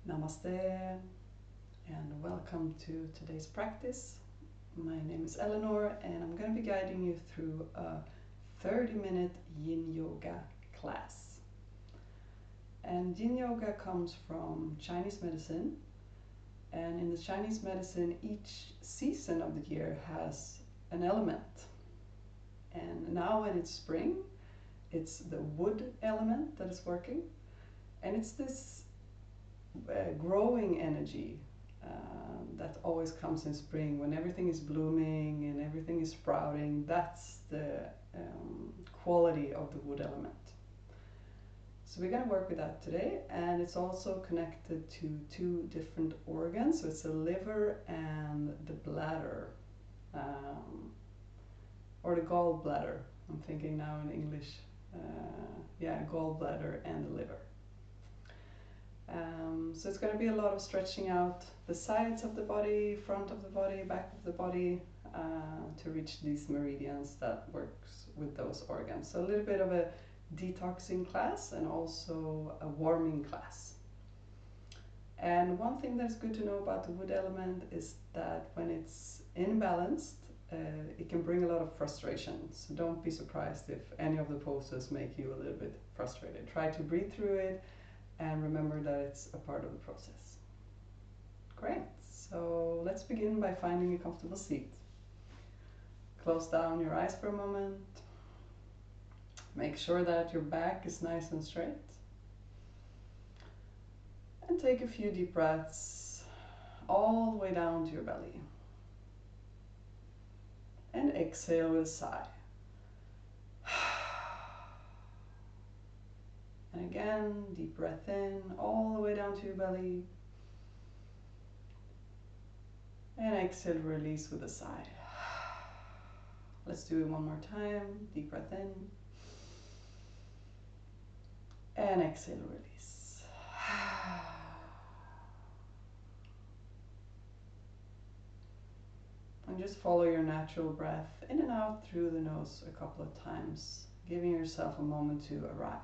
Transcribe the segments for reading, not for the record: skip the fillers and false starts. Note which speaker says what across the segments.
Speaker 1: Namaste and welcome to today's practice. My name is Eleanor and I'm going to be guiding you through a 30-minute Yin Yoga class. And Yin Yoga comes from Chinese medicine, and in the Chinese medicine each season of the year has an element. And now when it's spring, it's the wood element that is working, and it's this growing energy that always comes in spring when everything is blooming and everything is sprouting. That's the quality of the wood element. So we're going to work with that today, and it's also connected to two different organs. So it's the liver and the bladder, or the gallbladder. I'm thinking now in English. Gallbladder and the liver. So it's going to be a lot of stretching out the sides of the body, front of the body, back of the body, to reach these meridians that works with those organs. So a little bit of a detoxing class and also a warming class. And one thing that's good to know about the wood element is that when it's imbalanced, it can bring a lot of frustration. So don't be surprised if any of the poses make you a little bit frustrated. Try to breathe through it and remember that it's a part of the process. Great, so let's begin by finding a comfortable seat. Close down your eyes for a moment. Make sure that your back is nice and straight. And take a few deep breaths all the way down to your belly. And exhale with a sigh. And again, deep breath in, all the way down to your belly. And exhale, release with a sigh. Let's do it one more time. Deep breath in. And exhale, release. And just follow your natural breath in and out through the nose a couple of times, giving yourself a moment to arrive.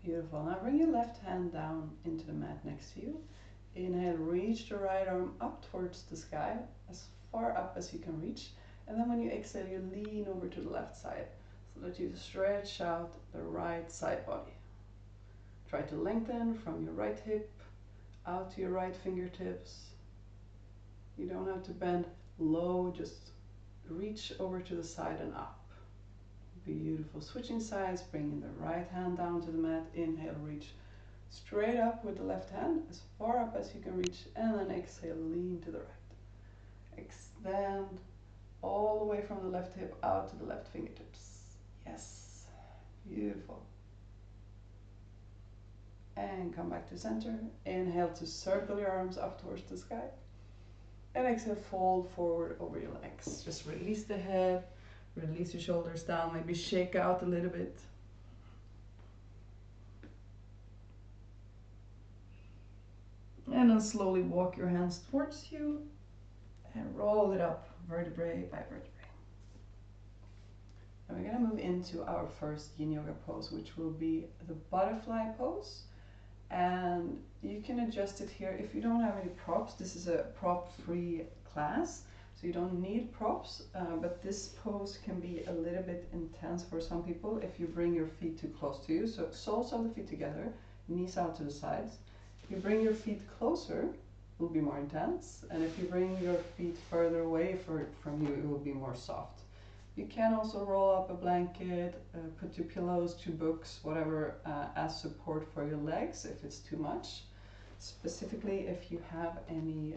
Speaker 1: Beautiful. Now bring your left hand down into the mat next to you. Inhale, reach the right arm up towards the sky, as far up as you can reach. And then when you exhale, you lean over to the left side so that you stretch out the right side body. Try to lengthen from your right hip out to your right fingertips. You don't have to bend low, just reach over to the side and up. Beautiful. Switching sides, bringing the right hand down to the mat. Inhale, reach straight up with the left hand, as far up as you can reach, and then exhale, lean to the right. Extend all the way from the left hip out to the left fingertips. Yes, beautiful. And come back to center. Inhale to circle your arms up towards the sky. And exhale, fold forward over your legs. Just release the head. Release your shoulders down, maybe shake out a little bit. And then slowly walk your hands towards you and roll it up vertebrae by vertebrae. And we're going to move into our first Yin Yoga pose, which will be the butterfly pose. And you can adjust it here. If you don't have any props, this is a prop-free class. So you don't need props, but this pose can be a little bit intense for some people if you bring your feet too close to you. So soles of the feet together, knees out to the sides. If you bring your feet closer, it will be more intense. And if you bring your feet further away from you, it will be more soft. You can also roll up a blanket, put two pillows, two books, whatever, as support for your legs if it's too much. Specifically if you have any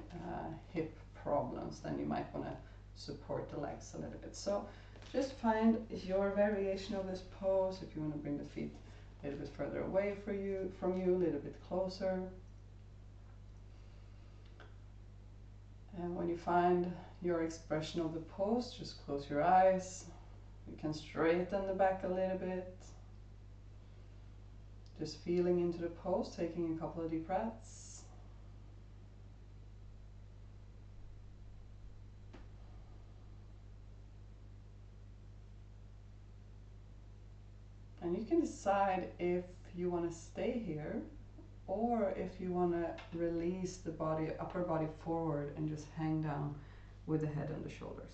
Speaker 1: hip problems, then you might want to support the legs a little bit. So just find your variation of this pose. If you want to bring the feet a little bit further away from you, a little bit closer. And when you find your expression of the pose, just close your eyes. You can straighten the back a little bit. Just feeling into the pose, taking a couple of deep breaths. And you can decide if you want to stay here or if you want to release the body, upper body forward and just hang down with the head and the shoulders.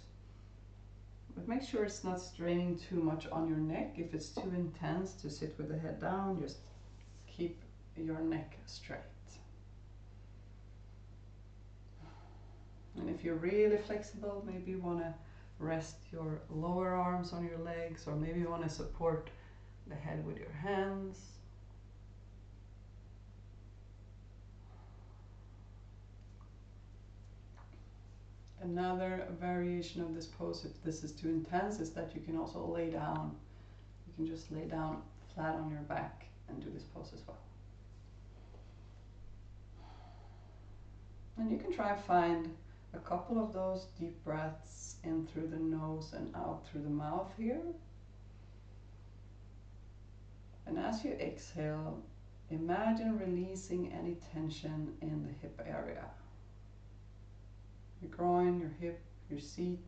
Speaker 1: But make sure it's not straining too much on your neck. If it's too intense to sit with the head down, just keep your neck straight. And if you're really flexible, maybe you want to rest your lower arms on your legs, or maybe you want to support the head with your hands. Another variation of this pose, if this is too intense, is that you can also lay down. You can just lay down flat on your back and do this pose as well. And you can try and find a couple of those deep breaths in through the nose and out through the mouth here. And as you exhale, imagine releasing any tension in the hip area. Your groin, your hip, your seat,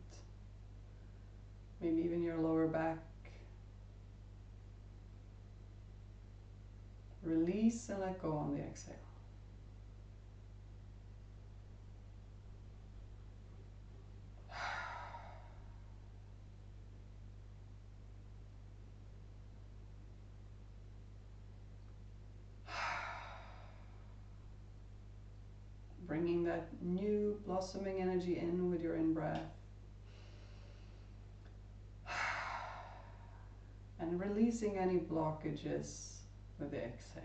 Speaker 1: maybe even your lower back. Release and let go on the exhale. Bringing that new blossoming energy in with your in-breath. And releasing any blockages with the exhale.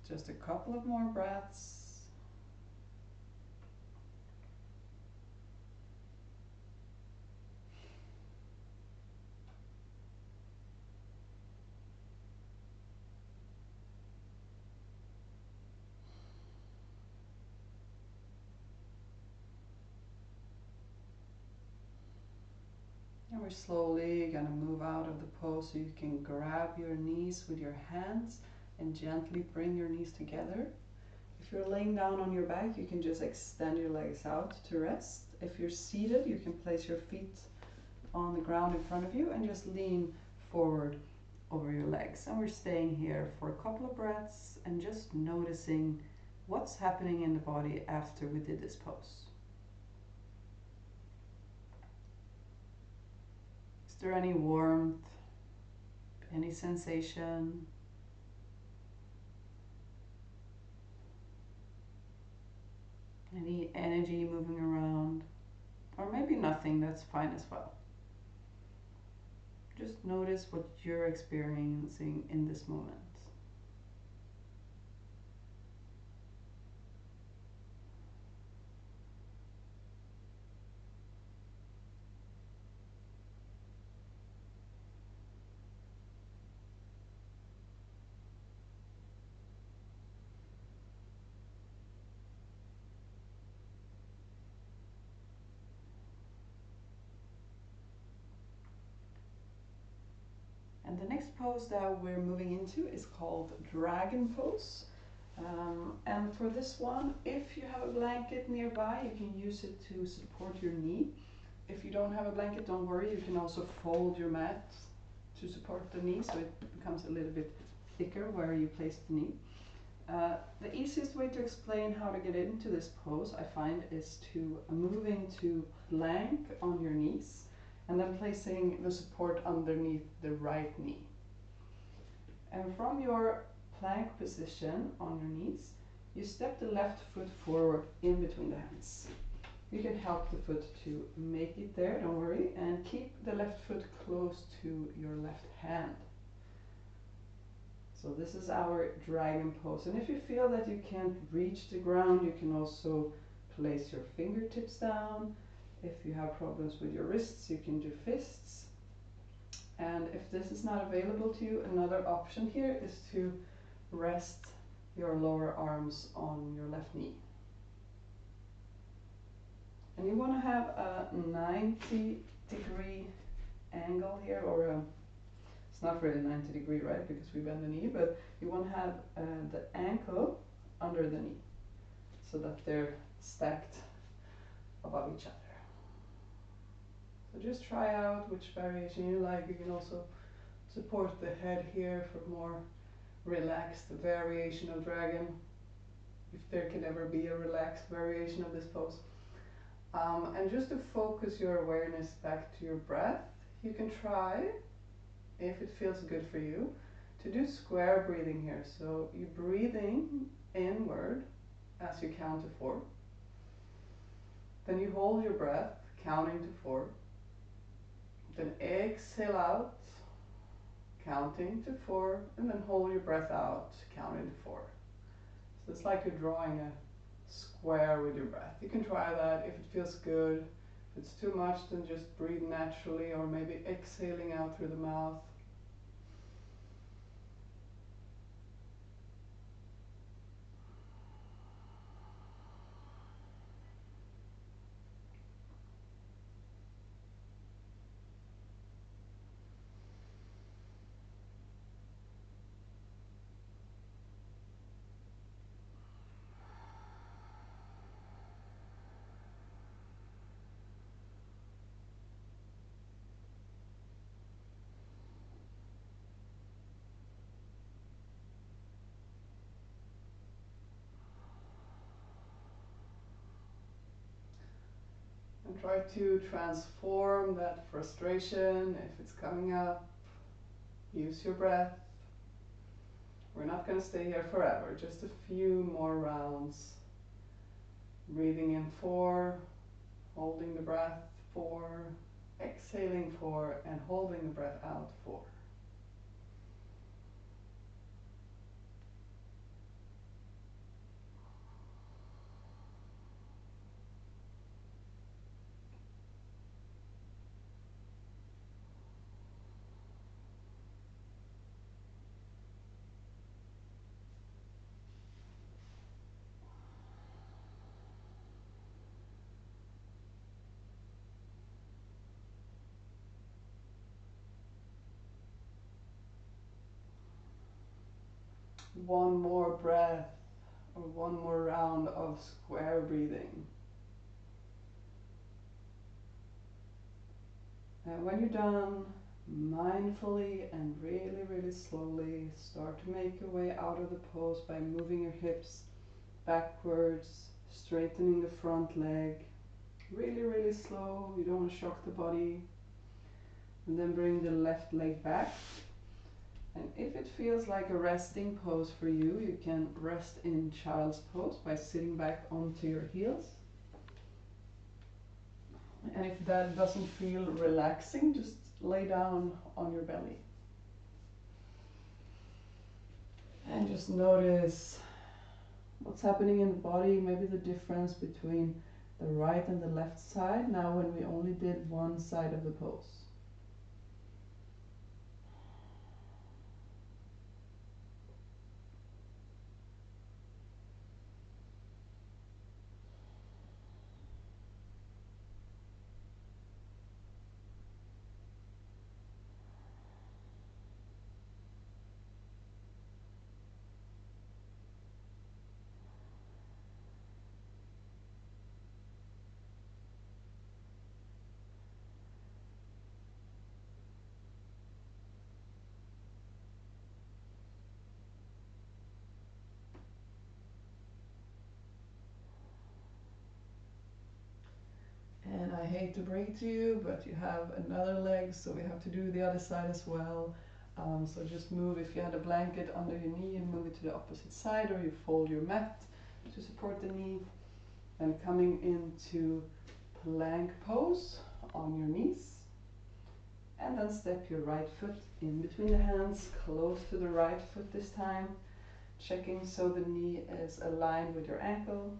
Speaker 1: Just a couple of more breaths. And we're slowly going to move out of the pose, so you can grab your knees with your hands and gently bring your knees together. If you're laying down on your back, you can just extend your legs out to rest. If you're seated, you can place your feet on the ground in front of you and just lean forward over your legs. And we're staying here for a couple of breaths and just noticing what's happening in the body after we did this pose. Is there any warmth, any sensation? Any energy moving around? Or maybe nothing, that's fine as well. Just notice what you're experiencing in this moment. And the next pose that we're moving into is called dragon pose. And for this one, if you have a blanket nearby, you can use it to support your knee. If you don't have a blanket, don't worry, you can also fold your mat to support the knee, so it becomes a little bit thicker where you place the knee. The easiest way to explain how to get into this pose, I find, is to move into plank on your knees and then placing the support underneath the right knee. And from your plank position on your knees, you step the left foot forward in between the hands. You can help the foot to make it there, don't worry, and keep the left foot close to your left hand. So this is our dragon pose. And if you feel that you can't reach the ground, you can also place your fingertips down. If you have problems with your wrists, you can do fists. And if this is not available to you, another option here is to rest your lower arms on your left knee. And you want to have a 90-degree angle here, or it's not really 90-degree, right, because we bend the knee, but you want to have the ankle under the knee so that they're stacked above each other. So just try out which variation you like. You can also support the head here for more relaxed variation of dragon, if there can ever be a relaxed variation of this pose. And just to focus your awareness back to your breath, you can try, if it feels good for you, to do square breathing here. So you're breathing inward as you count to 4. Then you hold your breath, counting to 4. Then exhale out, counting to 4, and then hold your breath out, counting to 4. So it's like you're drawing a square with your breath. You can try that if it feels good. If it's too much, then just breathe naturally, or maybe exhaling out through the mouth. And try to transform that frustration if it's coming up. Use your breath. We're not going to stay here forever, just a few more rounds. Breathing in 4, holding the breath 4, exhaling 4, and holding the breath out 4. One more breath, or one more round of square breathing. And when you're done, mindfully and really, really slowly start to make your way out of the pose by moving your hips backwards, straightening the front leg. Really, really slow. You don't want to shock the body. And then bring the left leg back. And if it feels like a resting pose for you, you can rest in child's pose by sitting back onto your heels. And if that doesn't feel relaxing, just lay down on your belly. And just notice what's happening in the body, maybe the difference between the right and the left side now when we only did one side of the pose. And I hate to break it to you, but you have another leg, so we have to do the other side as well. So just move, if you had a blanket under your knee, and move it to the opposite side, or you fold your mat to support the knee. And coming into plank pose on your knees. And then step your right foot in between the hands, close to the right foot this time, checking so the knee is aligned with your ankle.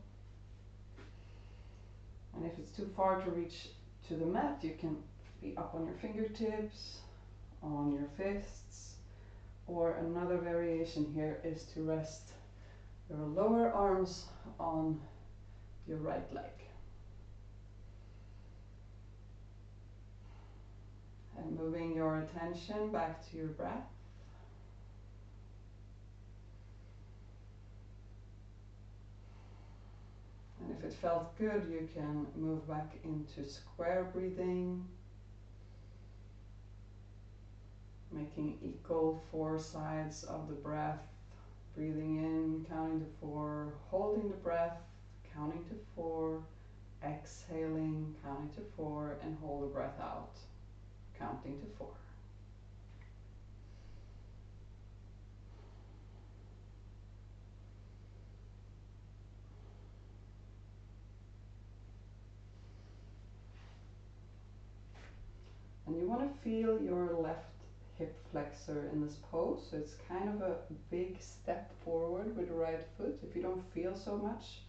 Speaker 1: And if it's too far to reach to the mat, you can be up on your fingertips, on your fists, or another variation here is to rest your lower arms on your right leg. And moving your attention back to your breath. And if it felt good, you can move back into square breathing, making equal 4 sides of the breath. Breathing in, counting to 4, holding the breath, counting to 4, exhaling, counting to 4, and hold the breath out, counting to 4. And you want to feel your left hip flexor in this pose. So it's kind of a big step forward with the right foot. If you don't feel so much,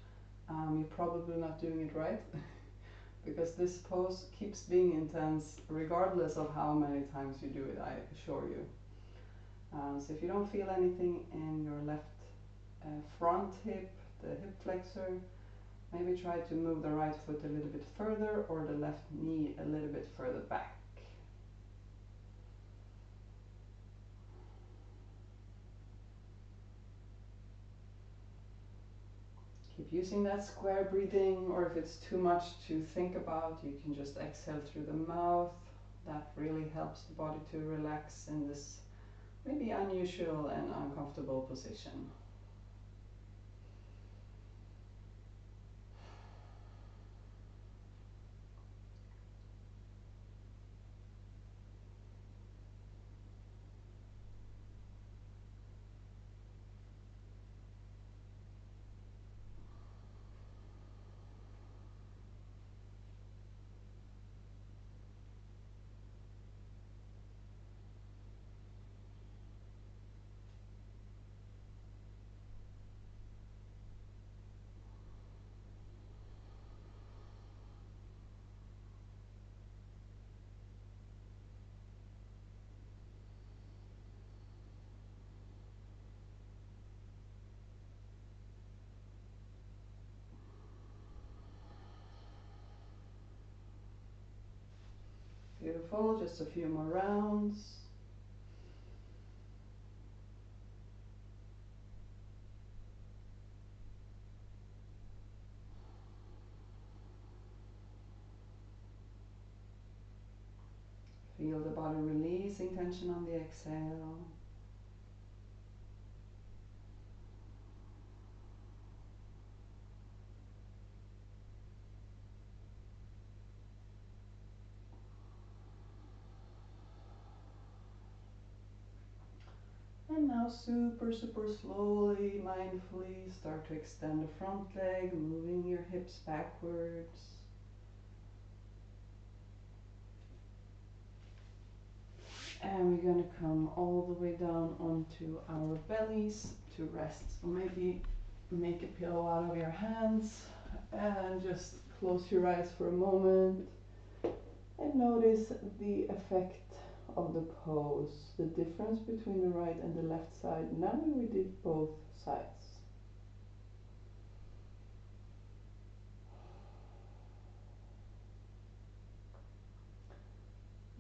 Speaker 1: you're probably not doing it right. Because this pose keeps being intense regardless of how many times you do it, I assure you. So if you don't feel anything in your left front hip, the hip flexor, maybe try to move the right foot a little bit further or the left knee a little bit further back. Keep using that square breathing, or if it's too much to think about, you can just exhale through the mouth. That really helps the body to relax in this maybe unusual and uncomfortable position. Beautiful, just a few more rounds. Feel the body releasing tension on the exhale. And now super slowly, mindfully start to extend the front leg, moving your hips backwards. And we're going to come all the way down onto our bellies to rest. So maybe make a pillow out of your hands and just close your eyes for a moment and notice the effect of the pose, the difference between the right and the left side now that we did both sides.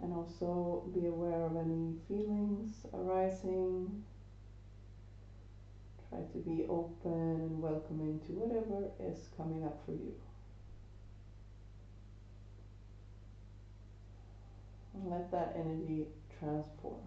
Speaker 1: And also be aware of any feelings arising. Try to be open and welcoming to whatever is coming up for you. And let that energy transform.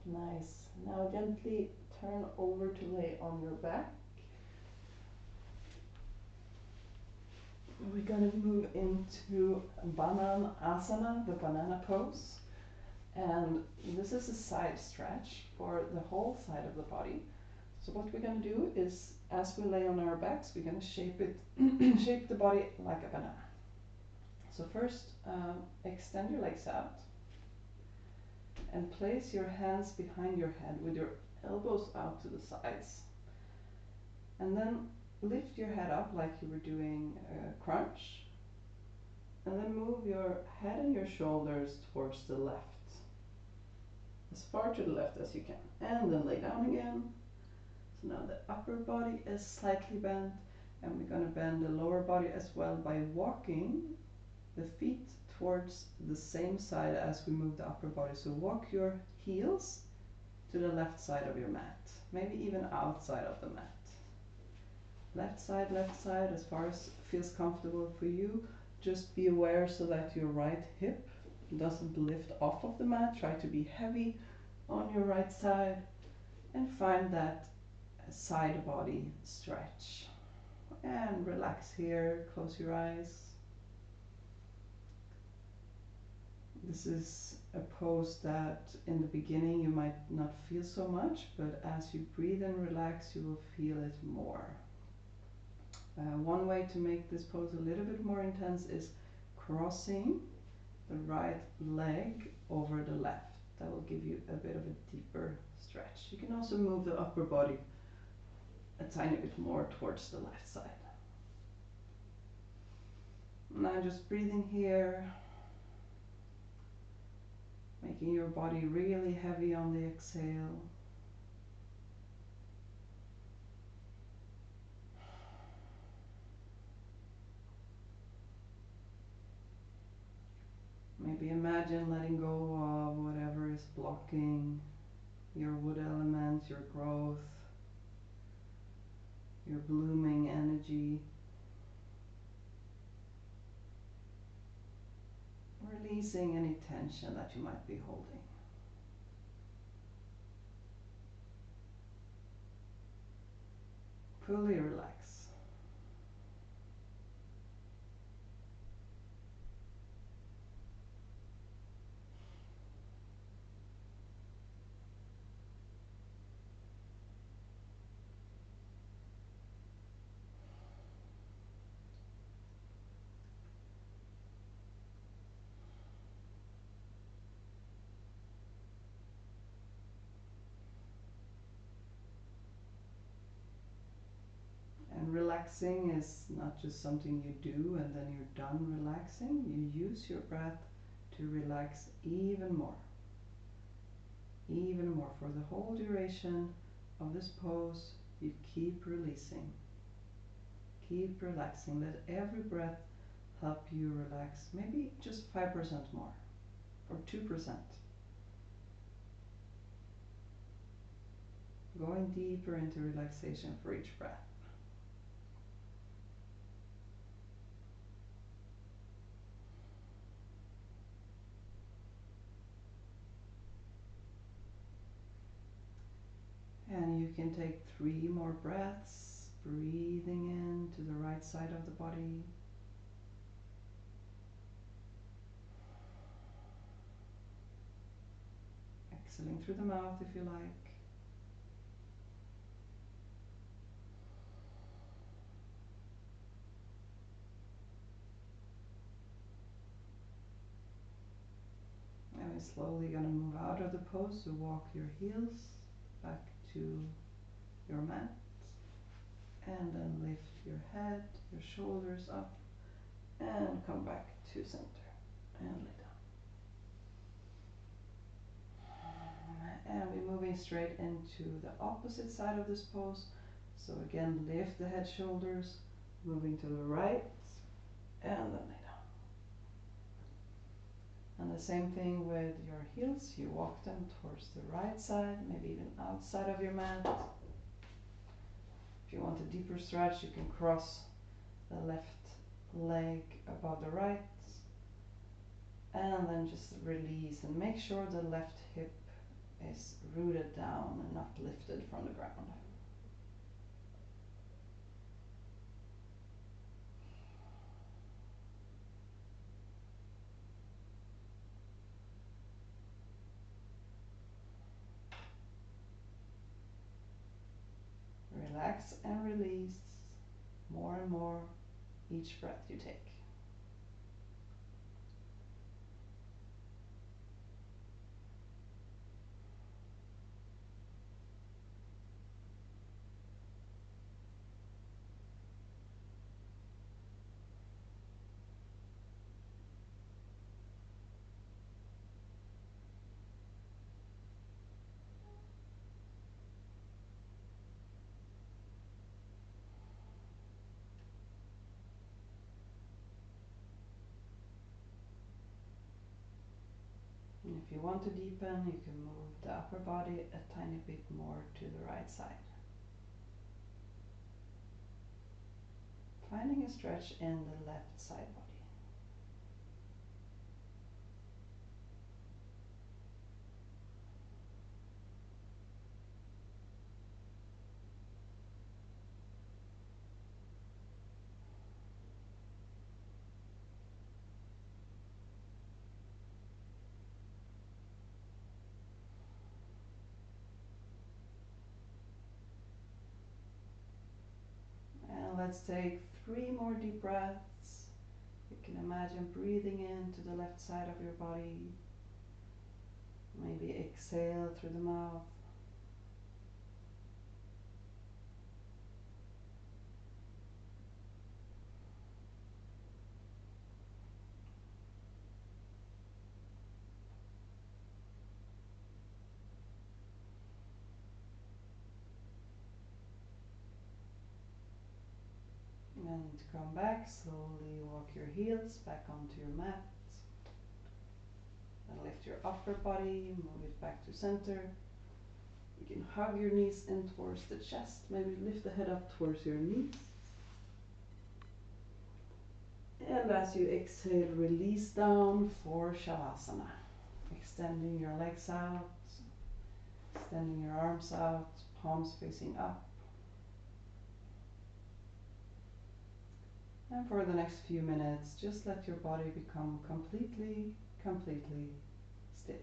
Speaker 1: Nice. Now gently turn over to lay on your back. we're gonna move into Banana Asana, the banana pose. And this is a side stretch for the whole side of the body. So what we're gonna do is, as we lay on our backs, we're gonna shape it, shape the body like a banana. So first, extend your legs out and place your hands behind your head with your elbows out to the sides. And then lift your head up like you were doing a crunch. And then move your head and your shoulders towards the left. As far to the left as you can. And then lay down again. So now the upper body is slightly bent. And we're going to bend the lower body as well by walking the feet towards the same side as we move the upper body. So walk your heels to the left side of your mat. Maybe even outside of the mat. Left side, as far as feels comfortable for you. Just be aware so that your right hip doesn't lift off of the mat. Try to be heavy on your right side and find that side body stretch. And relax here, close your eyes. This is a pose that in the beginning you might not feel so much, but as you breathe and relax, you will feel it more. One way to make this pose a little bit more intense is crossing the right leg over the left. That will give you a bit of a deeper stretch. You can also move the upper body a tiny bit more towards the left side. Now just breathing here, making your body really heavy on the exhale. Maybe imagine letting go of whatever is blocking your wood element, your growth, your blooming energy. Releasing any tension that you might be holding. Fully relax. And relaxing is not just something you do and then you're done relaxing. You use your breath to relax even more. Even more. For the whole duration of this pose, you keep releasing. Keep relaxing. Let every breath help you relax. Maybe just 5% more or 2%. Going deeper into relaxation for each breath. And you can take 3 more breaths, breathing in to the right side of the body. Exhaling through the mouth if you like. And we're slowly going to move out of the pose, so walk your heels back to your mat. And then lift your head, your shoulders up, and come back to center. And lay down. And we're moving straight into the opposite side of this pose. So again, lift the head, shoulders, moving to the right, and then lay down. And the same thing with your heels. You walk them towards the right side, maybe even outside of your mat. If you want a deeper stretch, you can cross the left leg above the right. And then just release and make sure the left hip is rooted down and not lifted from the ground. relax and release more and more each breath you take. And if you want to deepen, you can move the upper body a tiny bit more to the right side. Finding a stretch in the left side body. And let's take 3 more deep breaths. You can imagine breathing into the left side of your body. Maybe exhale through the mouth. And to come back, slowly walk your heels back onto your mat. And lift your upper body, move it back to center. You can hug your knees in towards the chest, maybe lift the head up towards your knees. And as you exhale, release down for Shavasana. Extending your legs out, extending your arms out, palms facing up. And for the next few minutes, just let your body become completely still.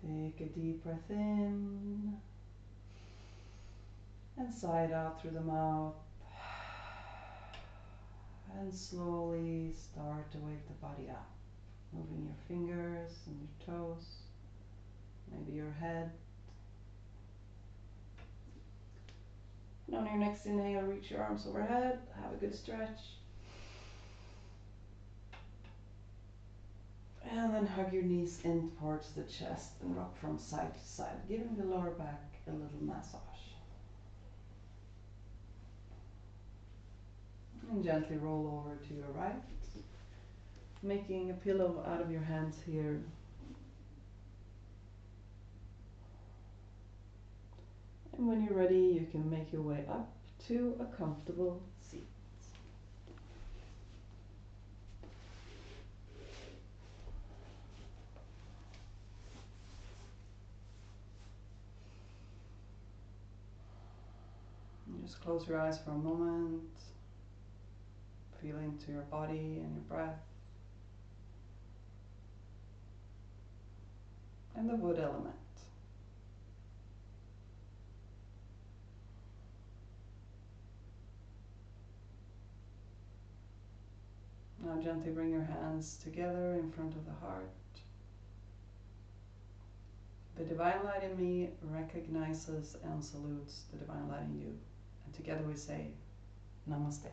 Speaker 1: Take a deep breath in and sigh it out through the mouth. And slowly start to wake the body up. Moving your fingers and your toes, maybe your head. And on your next inhale, reach your arms overhead. Have a good stretch. And then hug your knees in towards the chest and rock from side to side, giving the lower back a little massage. And gently roll over to your right, making a pillow out of your hands here. And when you're ready, you can make your way up to a comfortable seat. Just close your eyes for a moment. Feel into your body and your breath. And the wood element. Now gently bring your hands together in front of the heart. The divine light in me recognizes and salutes the divine light in you. And together we say, Namaste.